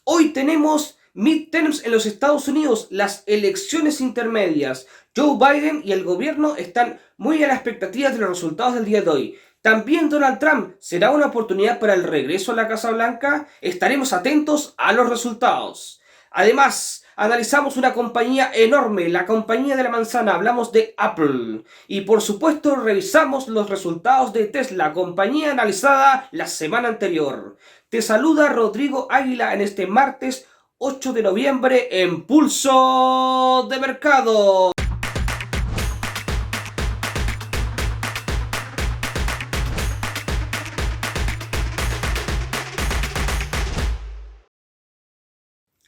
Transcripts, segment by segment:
Hoy tenemos midterms en los Estados Unidos, las elecciones intermedias. Joe Biden y el gobierno están muy a la expectativa de los resultados del día de hoy. También Donald Trump, ¿será una oportunidad para el regreso a la Casa Blanca? Estaremos atentos a los resultados. Además, analizamos una compañía enorme, la compañía de la manzana, hablamos de Apple. Y por supuesto revisamos los resultados de Tesla, compañía analizada la semana anterior. Te saluda Rodrigo Águila en este martes 8 de noviembre en Pulso de Mercado.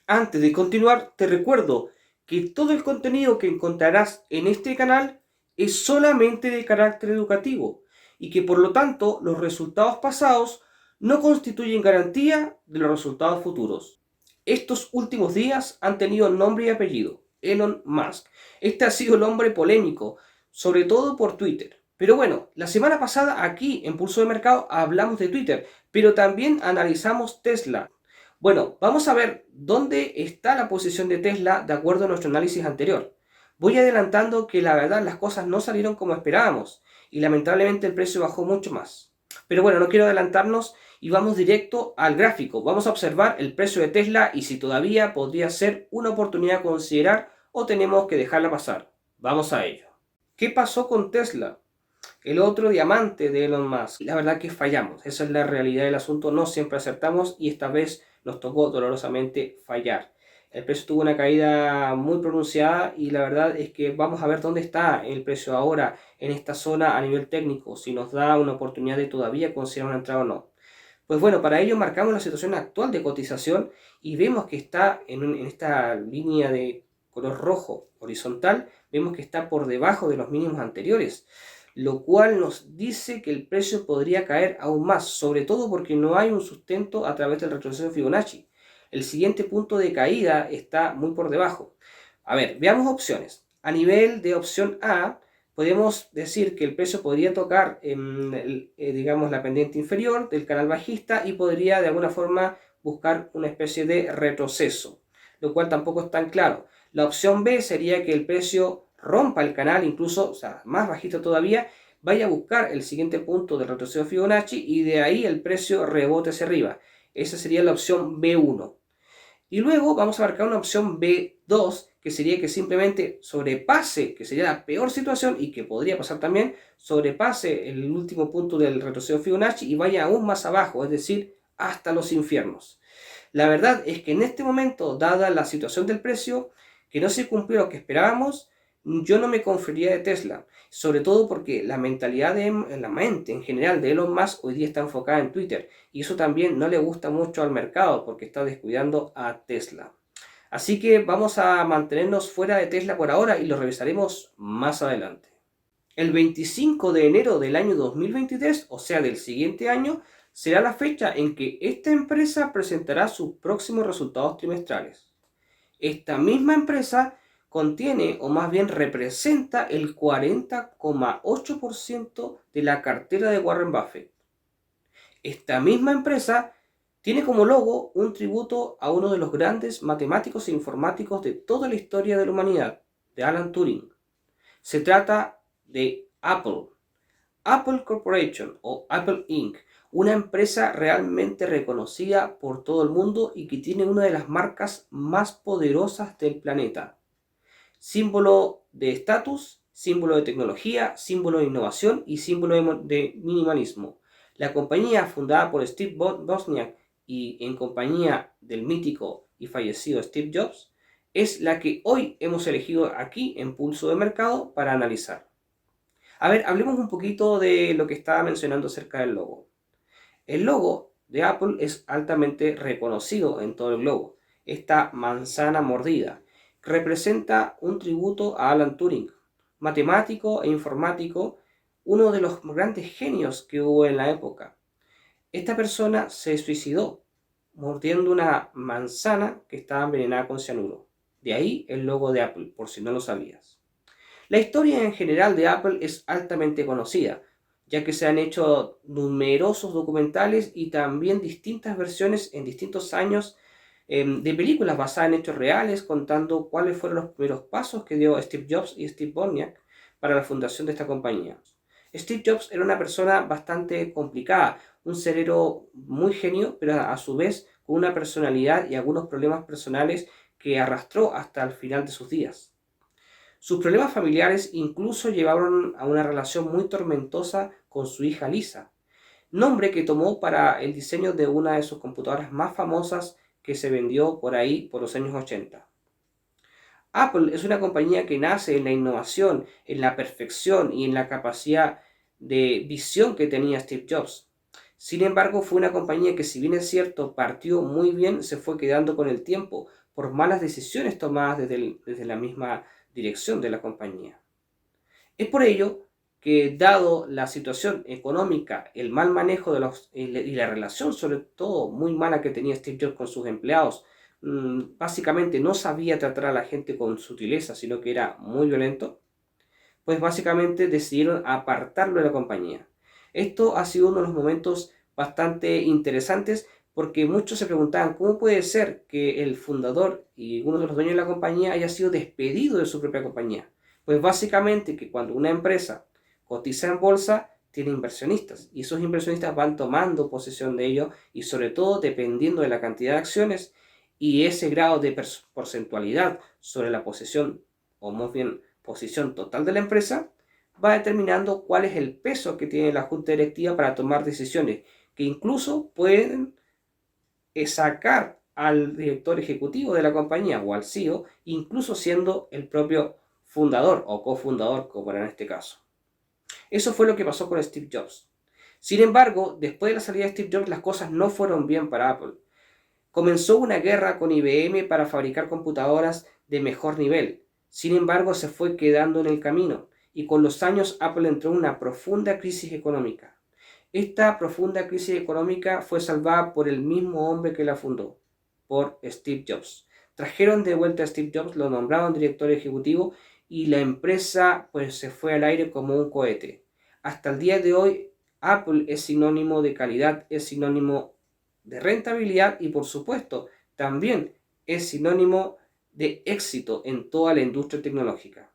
Antes de continuar, te recuerdo que todo el contenido que encontrarás en este canal es solamente de carácter educativo y que por lo tanto los resultados pasados no constituyen garantía de los resultados futuros. Estos últimos días han tenido nombre y apellido, Elon Musk. Este ha sido el hombre polémico, sobre todo por Twitter. Pero bueno, la semana pasada aquí en Pulso de Mercado hablamos de Twitter, pero también analizamos Tesla. Bueno, vamos a ver dónde está la posición de Tesla de acuerdo a nuestro análisis anterior. Voy adelantando que la verdad las cosas no salieron como esperábamos y lamentablemente el precio bajó mucho más. Pero bueno, no quiero adelantarnos y vamos directo al gráfico. Vamos a observar el precio de Tesla y si todavía podría ser una oportunidad a considerar o tenemos que dejarla pasar. Vamos a ello. ¿Qué pasó con Tesla? El otro diamante de Elon Musk. La verdad que fallamos, esa es la realidad del asunto, no siempre acertamos y esta vez nos tocó dolorosamente fallar. El precio tuvo una caída muy pronunciada y la verdad es que vamos a ver dónde está el precio ahora en esta zona a nivel técnico, si nos da una oportunidad de todavía considerar una entrada o no. Pues bueno, para ello marcamos la situación actual de cotización y vemos que está en esta línea de color rojo horizontal, vemos que está por debajo de los mínimos anteriores, lo cual nos dice que el precio podría caer aún más, sobre todo porque no hay un sustento a través del retroceso Fibonacci. El siguiente punto de caída está muy por debajo. A ver, veamos opciones. A nivel de opción A, podemos decir que el precio podría tocar digamos, la pendiente inferior del canal bajista y podría de alguna forma buscar una especie de retroceso, lo cual tampoco es tan claro. La opción B sería que el precio rompa el canal, incluso, o sea, más bajito todavía, vaya a buscar el siguiente punto del retroceso Fibonacci y de ahí el precio rebote hacia arriba. Esa sería la opción B1. Y luego vamos a marcar una opción B2, que sería que simplemente sobrepase, que sería la peor situación y que podría pasar también, sobrepase el último punto del retroceso Fibonacci y vaya aún más abajo, es decir, hasta los infiernos. La verdad es que en este momento, dada la situación del precio, que no se cumplió lo que esperábamos, yo no me confiaría de Tesla, sobre todo porque la mentalidad la mente en general de Elon Musk hoy día está enfocada en Twitter y eso también no le gusta mucho al mercado porque está descuidando a Tesla. Así que vamos a mantenernos fuera de Tesla por ahora y lo revisaremos más adelante. El 25 de enero del año 2023, o sea del siguiente año, será la fecha en que esta empresa presentará sus próximos resultados trimestrales. Esta misma empresa contiene o más bien representa el 40,8% de la cartera de Warren Buffett. Esta misma empresa tiene como logo un tributo a uno de los grandes matemáticos e informáticos de toda la historia de la humanidad, de Alan Turing. Se trata de Apple. Apple Corporation o Apple Inc., una empresa realmente reconocida por todo el mundo y que tiene una de las marcas más poderosas del planeta. Símbolo de estatus, símbolo de tecnología, símbolo de innovación y símbolo de minimalismo. La compañía fundada por Steve Wozniak y en compañía del mítico y fallecido Steve Jobs es la que hoy hemos elegido aquí en Pulso de Mercado para analizar. A ver, hablemos un poquito de lo que estaba mencionando acerca del logo. El logo de Apple es altamente reconocido en todo el globo. Esta manzana mordida representa un tributo a Alan Turing, matemático e informático, uno de los grandes genios que hubo en la época. Esta persona se suicidó mordiendo una manzana que estaba envenenada con cianuro. De ahí el logo de Apple, por si no lo sabías. La historia en general de Apple es altamente conocida, ya que se han hecho numerosos documentales y también distintas versiones en distintos años de películas basadas en hechos reales, contando cuáles fueron los primeros pasos que dio Steve Jobs y Steve Wozniak para la fundación de esta compañía. Steve Jobs era una persona bastante complicada, un cerebro muy genio, pero a su vez con una personalidad y algunos problemas personales que arrastró hasta el final de sus días. Sus problemas familiares incluso llevaron a una relación muy tormentosa con su hija Lisa, nombre que tomó para el diseño de una de sus computadoras más famosas que se vendió por ahí por los años 80. Apple es una compañía que nace en la innovación, en la perfección y en la capacidad de visión que tenía Steve Jobs. Sin embargo, fue una compañía que, si bien es cierto, partió muy bien, se fue quedando con el tiempo por malas decisiones tomadas desde la misma dirección de la compañía. Es por ello que, dado la situación económica, el mal manejo y la relación sobre todo muy mala que tenía Steve Jobs con sus empleados, básicamente no sabía tratar a la gente con sutileza, sino que era muy violento, pues básicamente decidieron apartarlo de la compañía. Esto ha sido uno de los momentos bastante interesantes porque muchos se preguntaban cómo puede ser que el fundador y uno de los dueños de la compañía haya sido despedido de su propia compañía. Pues básicamente que cuando una empresa cotiza en bolsa, tiene inversionistas y esos inversionistas van tomando posesión de ello y sobre todo dependiendo de la cantidad de acciones y ese grado de porcentualidad sobre la posesión o más bien posición total de la empresa, va determinando cuál es el peso que tiene la junta directiva para tomar decisiones que incluso pueden sacar al director ejecutivo de la compañía o al CEO, incluso siendo el propio fundador o cofundador, como era en este caso. Eso fue lo que pasó con Steve Jobs. Sin embargo, después de la salida de Steve Jobs, las cosas no fueron bien para Apple. Comenzó una guerra con IBM para fabricar computadoras de mejor nivel. Sin embargo, se fue quedando en el camino y con los años Apple entró en una profunda crisis económica. Esta profunda crisis económica fue salvada por el mismo hombre que la fundó, por Steve Jobs. Trajeron de vuelta a Steve Jobs, lo nombraron director ejecutivo y la empresa pues se fue al aire como un cohete. Hasta el día de hoy, Apple es sinónimo de calidad, es sinónimo de rentabilidad y por supuesto también es sinónimo de éxito en toda la industria tecnológica.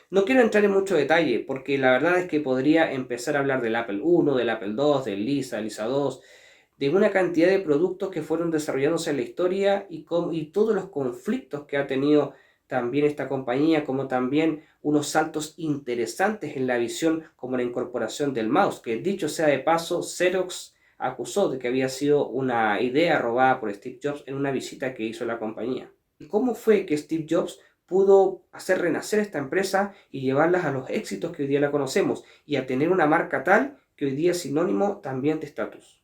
No quiero entrar en mucho detalle porque la verdad es que podría empezar a hablar del Apple I, del Apple II, del Lisa, Lisa 2, de una cantidad de productos que fueron desarrollándose en la historia y todos los conflictos que ha tenido también esta compañía, como también unos saltos interesantes en la visión, como la incorporación del mouse, que dicho sea de paso, Xerox acusó de que había sido una idea robada por Steve Jobs en una visita que hizo a la compañía. ¿Y cómo fue que Steve Jobs pudo hacer renacer esta empresa y llevarlas a los éxitos que hoy día la conocemos y a tener una marca tal que hoy día es sinónimo también de estatus?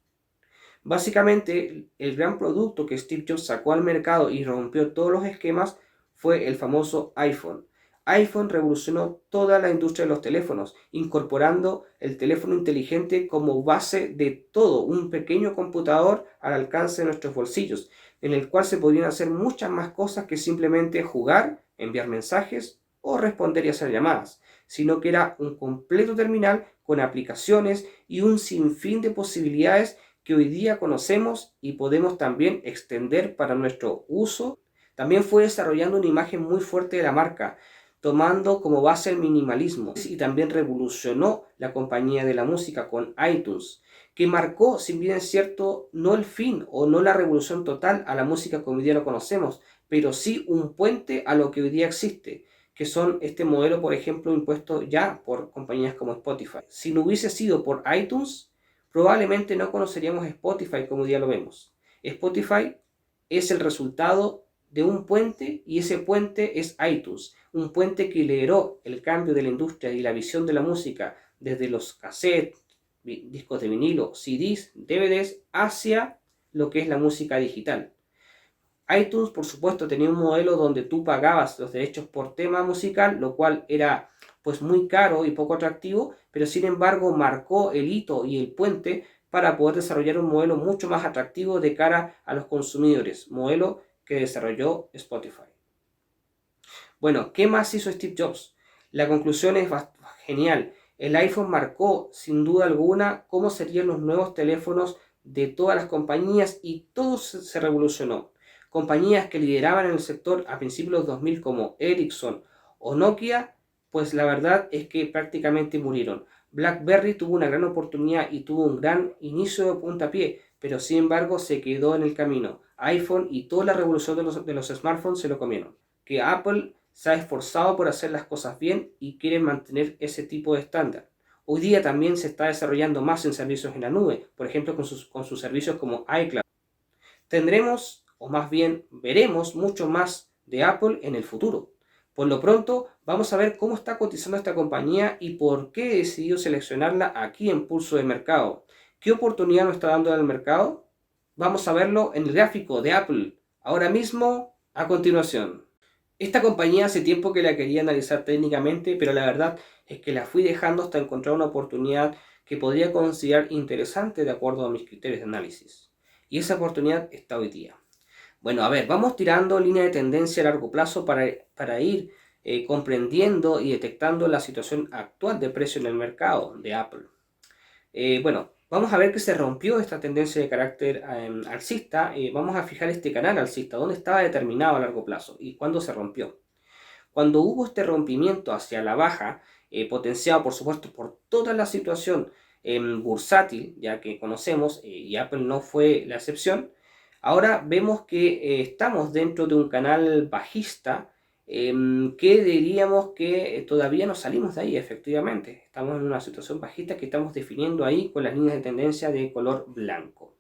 Básicamente, el gran producto que Steve Jobs sacó al mercado y rompió todos los esquemas fue el famoso iPhone. iPhone revolucionó toda la industria de los teléfonos, incorporando el teléfono inteligente como base de todo, un pequeño computador al alcance de nuestros bolsillos, en el cual se podían hacer muchas más cosas que simplemente jugar, enviar mensajes o responder y hacer llamadas, sino que era un completo terminal con aplicaciones y un sinfín de posibilidades que hoy día conocemos y podemos también extender para nuestro uso. También fue desarrollando una imagen muy fuerte de la marca, tomando como base el minimalismo y también revolucionó la compañía de la música con iTunes, que marcó, si bien es cierto, no el fin o no la revolución total a la música como hoy día lo conocemos, pero sí un puente a lo que hoy día existe, que son este modelo, por ejemplo, impuesto ya por compañías como Spotify. Si no hubiese sido por iTunes, probablemente no conoceríamos Spotify como hoy día lo vemos. Spotify es el resultado de un puente y ese puente es iTunes, un puente que lideró el cambio de la industria y la visión de la música desde los cassettes, discos de vinilo, CDs, DVDs hacia lo que es la música digital. iTunes, por supuesto, tenía un modelo donde tú pagabas los derechos por tema musical, lo cual era pues muy caro y poco atractivo, pero sin embargo marcó el hito y el puente para poder desarrollar un modelo mucho más atractivo de cara a los consumidores, modelo que desarrolló Spotify. Bueno, ¿qué más hizo Steve Jobs? La conclusión es genial. El iPhone marcó sin duda alguna cómo serían los nuevos teléfonos de todas las compañías y todo se revolucionó. Compañías que lideraban en el sector a principios de los 2000 como Ericsson o Nokia, pues la verdad es que prácticamente murieron. BlackBerry tuvo una gran oportunidad y tuvo un gran inicio de puntapié, pero sin embargo se quedó en el camino. iPhone y toda la revolución de los smartphones se lo comieron. Que Apple se ha esforzado por hacer las cosas bien y quiere mantener ese tipo de estándar. Hoy día también se está desarrollando más en servicios en la nube, por ejemplo con sus servicios como iCloud. Tendremos, o más bien veremos, mucho más de Apple en el futuro. Por lo pronto, vamos a ver cómo está cotizando esta compañía y por qué he decidido seleccionarla aquí en Pulso de Mercado. ¿Qué oportunidad nos está dando el mercado? Vamos a verlo en el gráfico de Apple, ahora mismo, a continuación. Esta compañía hace tiempo que la quería analizar técnicamente, pero la verdad es que la fui dejando hasta encontrar una oportunidad que podría considerar interesante de acuerdo a mis criterios de análisis. Y esa oportunidad está hoy día. Bueno, a ver, vamos tirando línea de tendencia a largo plazo para ir comprendiendo y detectando la situación actual de precio en el mercado de Apple. Bueno, vamos a ver que se rompió esta tendencia de carácter alcista. Vamos a fijar este canal alcista, dónde estaba determinado a largo plazo y cuándo se rompió. Cuando hubo este rompimiento hacia la baja, potenciado por supuesto por toda la situación bursátil, ya que conocemos, y Apple no fue la excepción, ahora vemos que estamos dentro de un canal bajista que diríamos que todavía no salimos de ahí, efectivamente. Estamos en una situación bajista que estamos definiendo ahí con las líneas de tendencia de color blanco.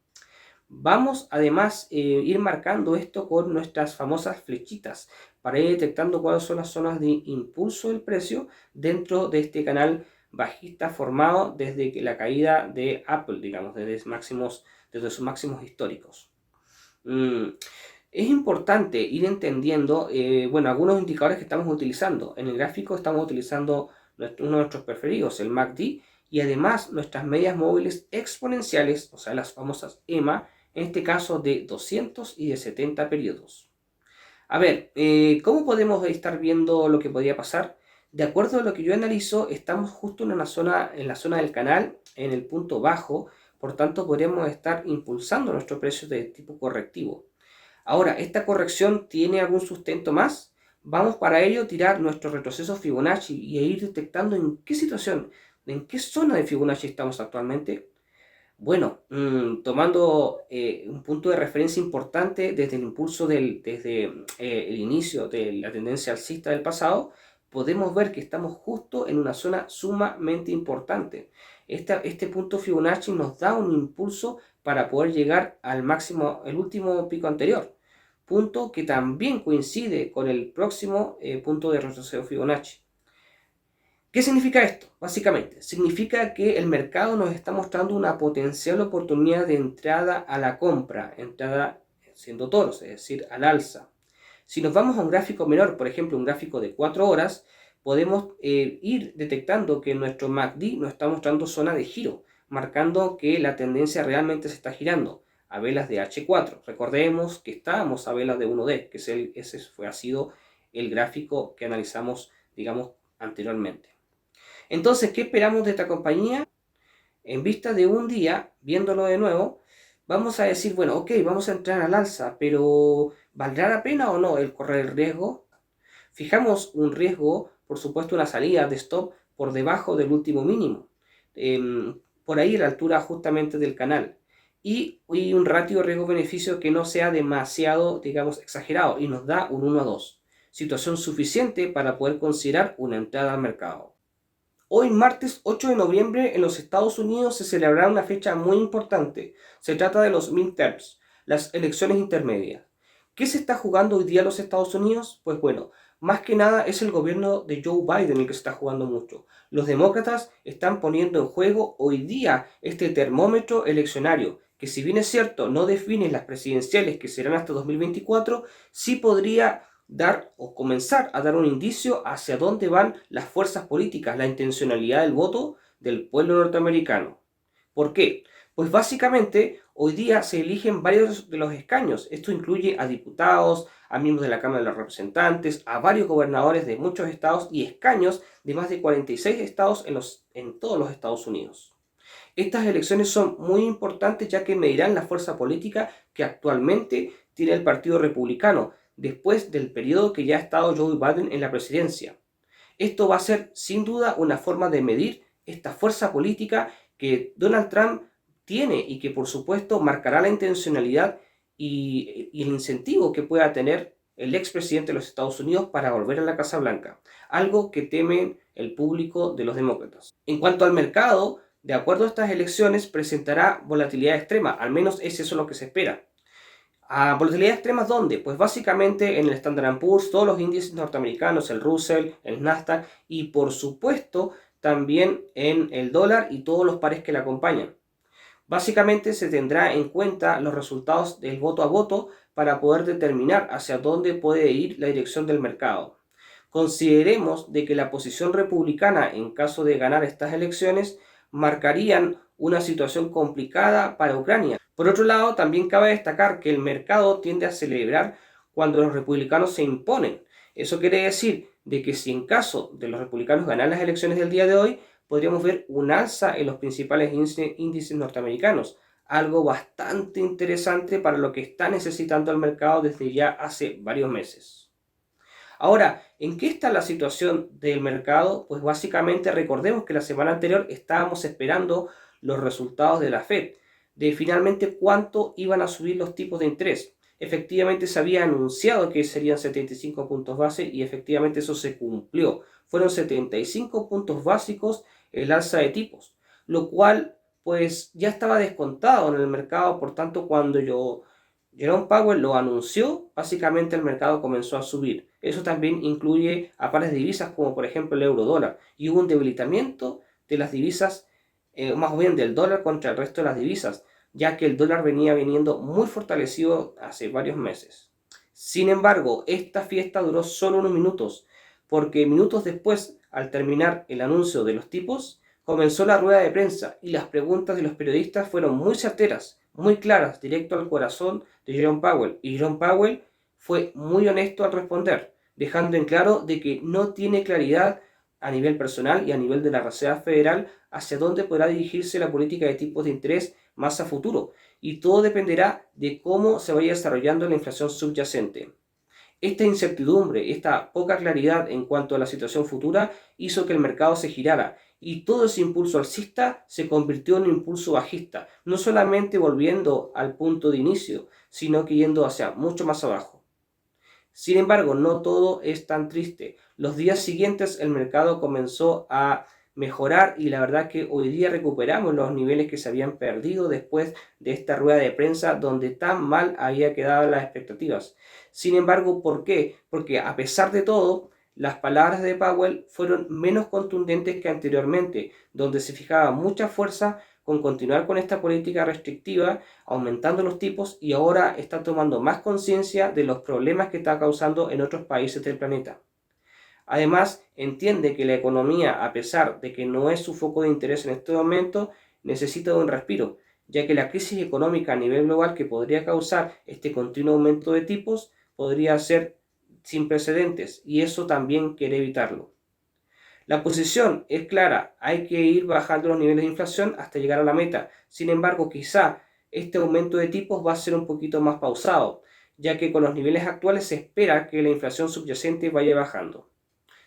Vamos además ir marcando esto con nuestras famosas flechitas para ir detectando cuáles son las zonas de impulso del precio dentro de este canal bajista formado desde la caída de Apple, digamos, desde sus máximos históricos. Es importante ir entendiendo, bueno, algunos indicadores que estamos utilizando. En el gráfico estamos utilizando uno de nuestros preferidos, el MACD, y además nuestras medias móviles exponenciales, o sea, las famosas EMA, en este caso de 200 y de 70 periodos. A ver, ¿cómo podemos estar viendo lo que podría pasar? De acuerdo a lo que yo analizo, estamos justo en la zona del canal, en el punto bajo, por tanto podríamos estar impulsando nuestro precio de tipo correctivo. Ahora, ¿esta corrección tiene algún sustento más? Vamos para ello a tirar nuestro retroceso Fibonacci y a ir detectando en qué situación, en qué zona de Fibonacci estamos actualmente. Bueno, tomando un punto de referencia importante desde el impulso desde el inicio de la tendencia alcista del pasado, podemos ver que estamos justo en una zona sumamente importante. Este punto Fibonacci nos da un impulso para poder llegar al máximo, el último pico anterior, punto que también coincide con el próximo punto de retroceso Fibonacci. ¿Qué significa esto? Básicamente, significa que el mercado nos está mostrando una potencial oportunidad de entrada a la compra, entrada siendo toros, es decir, al alza. Si nos vamos a un gráfico menor, por ejemplo, un gráfico de 4 horas, podemos ir detectando que nuestro MACD nos está mostrando zona de giro, marcando que la tendencia realmente se está girando a velas de H4. Recordemos que estábamos a velas de 1D, que ha sido el gráfico que analizamos, digamos, anteriormente. Entonces, ¿qué esperamos de esta compañía? En vista de un día, viéndolo de nuevo, vamos a decir, bueno, ok, vamos a entrar al alza, pero ¿valdrá la pena o no el correr el riesgo? Fijamos un riesgo, por supuesto, una salida de stop por debajo del último mínimo, por ahí a la altura justamente del canal, y un ratio riesgo-beneficio que no sea demasiado, digamos, exagerado, y nos da un 1 a 2, situación suficiente para poder considerar una entrada al mercado. Hoy, martes 8 de noviembre, en los Estados Unidos se celebrará una fecha muy importante. Se trata de los midterms, las elecciones intermedias. ¿Qué se está jugando hoy día en los Estados Unidos? Pues bueno, más que nada es el gobierno de Joe Biden el que se está jugando mucho. Los demócratas están poniendo en juego hoy día este termómetro eleccionario, que si bien es cierto no define las presidenciales que serán hasta 2024, sí podría dar o comenzar a dar un indicio hacia dónde van las fuerzas políticas, la intencionalidad del voto del pueblo norteamericano. ¿Por qué? Pues básicamente hoy día se eligen varios de los escaños. Esto incluye a diputados, a miembros de la Cámara de los Representantes, a varios gobernadores de muchos estados y escaños de más de 46 estados en todos los Estados Unidos. Estas elecciones son muy importantes ya que medirán la fuerza política que actualmente tiene el Partido Republicano después del periodo que ya ha estado Joe Biden en la presidencia. Esto va a ser sin duda una forma de medir esta fuerza política que Donald Trump tiene y que por supuesto marcará la intencionalidad y el incentivo que pueda tener el expresidente de los Estados Unidos para volver a la Casa Blanca, algo que temen el público de los demócratas. En cuanto al mercado, de acuerdo a estas elecciones, presentará volatilidad extrema, al menos es eso lo que se espera. ¿A volatilidad extrema dónde? Pues básicamente en el Standard & Poor's, todos los índices norteamericanos, el Russell, el Nasdaq y por supuesto también en el dólar y todos los pares que le acompañan. Básicamente se tendrá en cuenta los resultados del voto a voto para poder determinar hacia dónde puede ir la dirección del mercado. Consideremos de que la posición republicana en caso de ganar estas elecciones marcarían una situación complicada para Ucrania. Por otro lado, también cabe destacar que el mercado tiende a celebrar cuando los republicanos se imponen. Eso quiere decir de que si en caso de los republicanos ganar las elecciones del día de hoy, podríamos ver un alza en los principales índices norteamericanos, algo bastante interesante para lo que está necesitando el mercado desde ya hace varios meses. Ahora, ¿en qué está la situación del mercado? Pues básicamente recordemos que la semana anterior estábamos esperando los resultados de la Fed, de finalmente cuánto iban a subir los tipos de interés. Efectivamente se había anunciado que serían 75 puntos base y efectivamente eso se cumplió. Fueron 75 puntos básicos el alza de tipos, lo cual pues ya estaba descontado en el mercado, por tanto cuando Jerome Powell lo anunció, básicamente el mercado comenzó a subir. Eso también incluye a pares de divisas como por ejemplo el euro dólar y hubo un debilitamiento de las divisas, más bien del dólar contra el resto de las divisas, ya que el dólar venía viniendo muy fortalecido hace varios meses. Sin embargo, esta fiesta duró solo unos minutos, porque minutos después, al terminar el anuncio de los tipos, comenzó la rueda de prensa y las preguntas de los periodistas fueron muy certeras, muy claras, directo al corazón de Jerome Powell. Y Jerome Powell fue muy honesto al responder, dejando en claro de que no tiene claridad a nivel personal y a nivel de la Reserva Federal hacia dónde podrá dirigirse la política de tipos de interés más a futuro, y todo dependerá de cómo se vaya desarrollando la inflación subyacente. Esta incertidumbre, esta poca claridad en cuanto a la situación futura hizo que el mercado se girara y todo ese impulso alcista se convirtió en un impulso bajista, no solamente volviendo al punto de inicio, sino que yendo hacia mucho más abajo. Sin embargo, no todo es tan triste. Los días siguientes el mercado comenzó a mejorar y la verdad que hoy día recuperamos los niveles que se habían perdido después de esta rueda de prensa donde tan mal había quedado las expectativas. Sin embargo, ¿por qué? Porque a pesar de todo, las palabras de Powell fueron menos contundentes que anteriormente, donde se fijaba mucha fuerza con continuar con esta política restrictiva, aumentando los tipos y ahora está tomando más conciencia de los problemas que está causando en otros países del planeta. Además, entiende que la economía, a pesar de que no es su foco de interés en este momento, necesita de un respiro, ya que la crisis económica a nivel global que podría causar este continuo aumento de tipos podría ser sin precedentes y eso también quiere evitarlo. La posición es clara, hay que ir bajando los niveles de inflación hasta llegar a la meta. Sin embargo, quizá este aumento de tipos va a ser un poquito más pausado, ya que con los niveles actuales se espera que la inflación subyacente vaya bajando.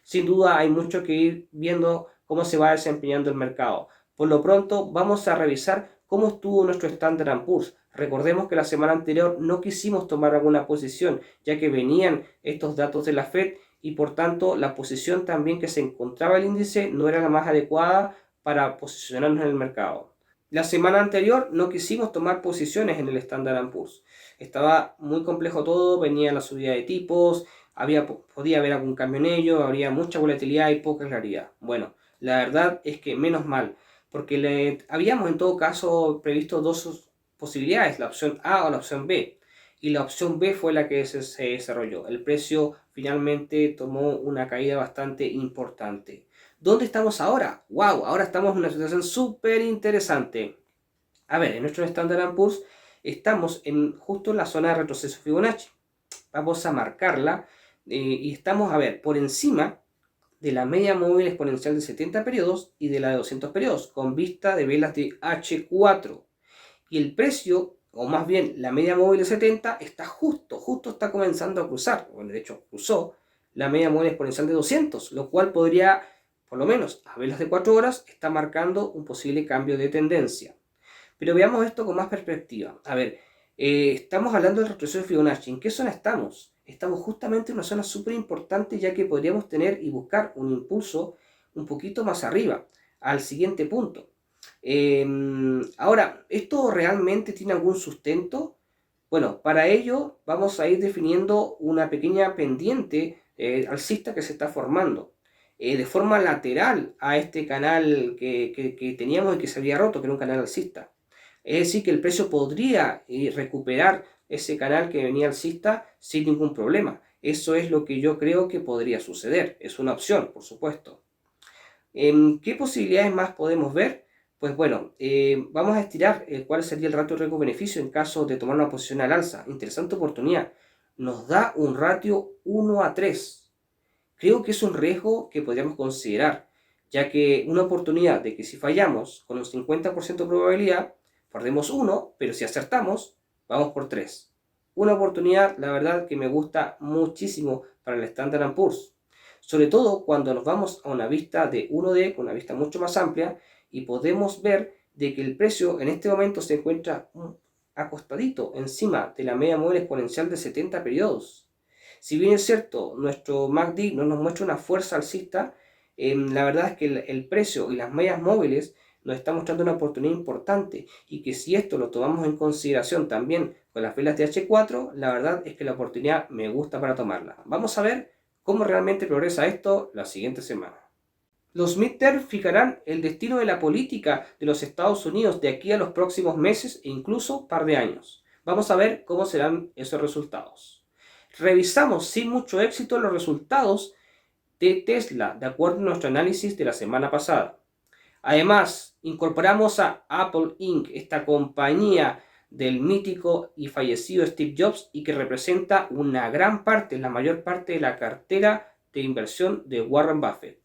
Sin duda hay mucho que ir viendo cómo se va desempeñando el mercado. Por lo pronto vamos a revisar cómo estuvo nuestro Standard & Poor's. Recordemos que la semana anterior no quisimos tomar alguna posición, ya que venían estos datos de la Fed y por tanto la posición también que se encontraba el índice no era la más adecuada para posicionarnos en el mercado. La semana anterior no quisimos tomar posiciones en el Standard & Poor's. Estaba muy complejo todo, venía la subida de tipos, podía haber algún cambio en ello, habría mucha volatilidad y poca claridad. Bueno, la verdad es que menos mal, porque habíamos en todo caso previsto dos posibilidades, la opción A o la opción B, y la opción B fue la que se desarrolló. El precio finalmente tomó una caída bastante importante. ¿Dónde estamos ahora? ¡Wow! Ahora estamos en una situación súper interesante. A ver, en nuestro Standard & Poor's estamos justo en la zona de retroceso Fibonacci. Vamos a marcarla y estamos, a ver, por encima de la media móvil exponencial de 70 periodos y de la de 200 periodos, con vista de velas de H4. Y el precio o más bien la media móvil de 70, está justo está comenzando a cruzar, bueno, de hecho cruzó la media móvil exponencial de 200, lo cual podría, por lo menos a velas de 4 horas, está marcando un posible cambio de tendencia. Pero veamos esto con más perspectiva. A ver, estamos hablando del retroceso de Fibonacci. ¿En qué zona estamos? Estamos justamente en una zona súper importante, ya que podríamos tener y buscar un impulso un poquito más arriba, al siguiente punto. Ahora, ¿esto realmente tiene algún sustento? Bueno, para ello vamos a ir definiendo una pequeña pendiente alcista que se está formando de forma lateral a este canal que teníamos y que se había roto, que era un canal alcista. Es decir, que el precio podría recuperar ese canal que venía alcista sin ningún problema. Eso es lo que yo creo que podría suceder. Es una opción, por supuesto. ¿Qué posibilidades más podemos ver? Pues bueno, vamos a estirar cuál sería el ratio riesgo-beneficio en caso de tomar una posición al alza. Interesante oportunidad. Nos da un ratio 1:3. Creo que es un riesgo que podríamos considerar, ya que una oportunidad de que si fallamos con un 50% de probabilidad, perdemos 1, pero si acertamos, vamos por 3. Una oportunidad, la verdad, que me gusta muchísimo para el Standard & Poor's. Sobre todo cuando nos vamos a una vista de 1D, con una vista mucho más amplia, y podemos ver de que el precio en este momento se encuentra acostadito encima de la media móvil exponencial de 70 periodos. Si bien es cierto, nuestro MACD no nos muestra una fuerza alcista, la verdad es que el precio y las medias móviles nos está mostrando una oportunidad importante, y que si esto lo tomamos en consideración también con las velas de H4, la verdad es que la oportunidad me gusta para tomarla. Vamos a ver cómo realmente progresa esto la siguiente semana. Los midterms fijarán el destino de la política de los Estados Unidos de aquí a los próximos meses e incluso par de años. Vamos a ver cómo serán esos resultados. Revisamos sin mucho éxito los resultados de Tesla, de acuerdo a nuestro análisis de la semana pasada. Además, incorporamos a Apple Inc., esta compañía del mítico y fallecido Steve Jobs, y que representa una gran parte, la mayor parte de la cartera de inversión de Warren Buffett.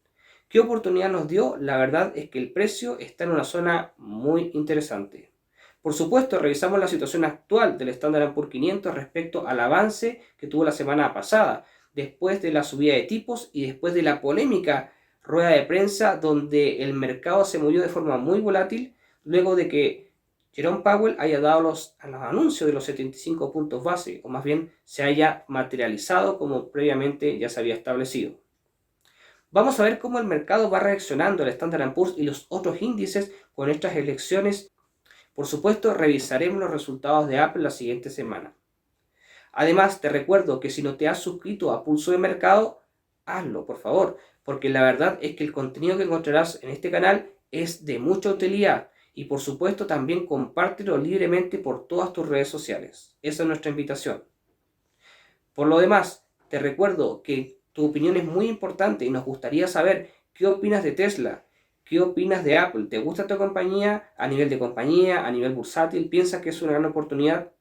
¿Qué oportunidad nos dio? La verdad es que el precio está en una zona muy interesante. Por supuesto, revisamos la situación actual del Standard & Poor's 500 respecto al avance que tuvo la semana pasada, después de la subida de tipos y después de la polémica rueda de prensa donde el mercado se movió de forma muy volátil luego de que Jerome Powell haya dado los anuncios de los 75 puntos base, o más bien se haya materializado como previamente ya se había establecido. Vamos a ver cómo el mercado va reaccionando al Standard & Poor's y los otros índices con estas elecciones. Por supuesto, revisaremos los resultados de Apple la siguiente semana. Además, te recuerdo que si no te has suscrito a Pulso de Mercado, hazlo, por favor, porque la verdad es que el contenido que encontrarás en este canal es de mucha utilidad, y por supuesto también compártelo libremente por todas tus redes sociales. Esa es nuestra invitación. Por lo demás, te recuerdo que tu opinión es muy importante y nos gustaría saber qué opinas de Tesla, qué opinas de Apple. ¿Te gusta tu compañía a nivel de compañía, a nivel bursátil? ¿Piensas que es una gran oportunidad?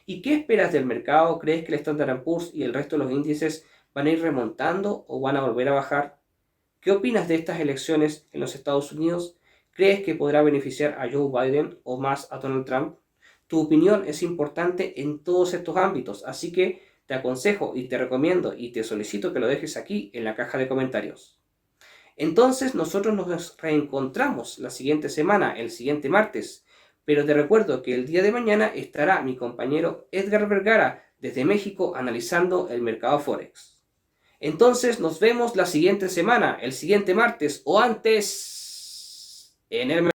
¿Y qué esperas del mercado? ¿Crees que el Standard & Poor's y el resto de los índices van a ir remontando o van a volver a bajar? ¿Qué opinas de estas elecciones en los Estados Unidos? ¿Crees que podrá beneficiar a Joe Biden o más a Donald Trump? Tu opinión es importante en todos estos ámbitos, así que te aconsejo y te recomiendo y te solicito que lo dejes aquí en la caja de comentarios. Entonces nosotros nos reencontramos la siguiente semana, el siguiente martes, pero te recuerdo que el día de mañana estará mi compañero Edgar Vergara desde México analizando el mercado Forex. Entonces nos vemos la siguiente semana, el siguiente martes o antes en el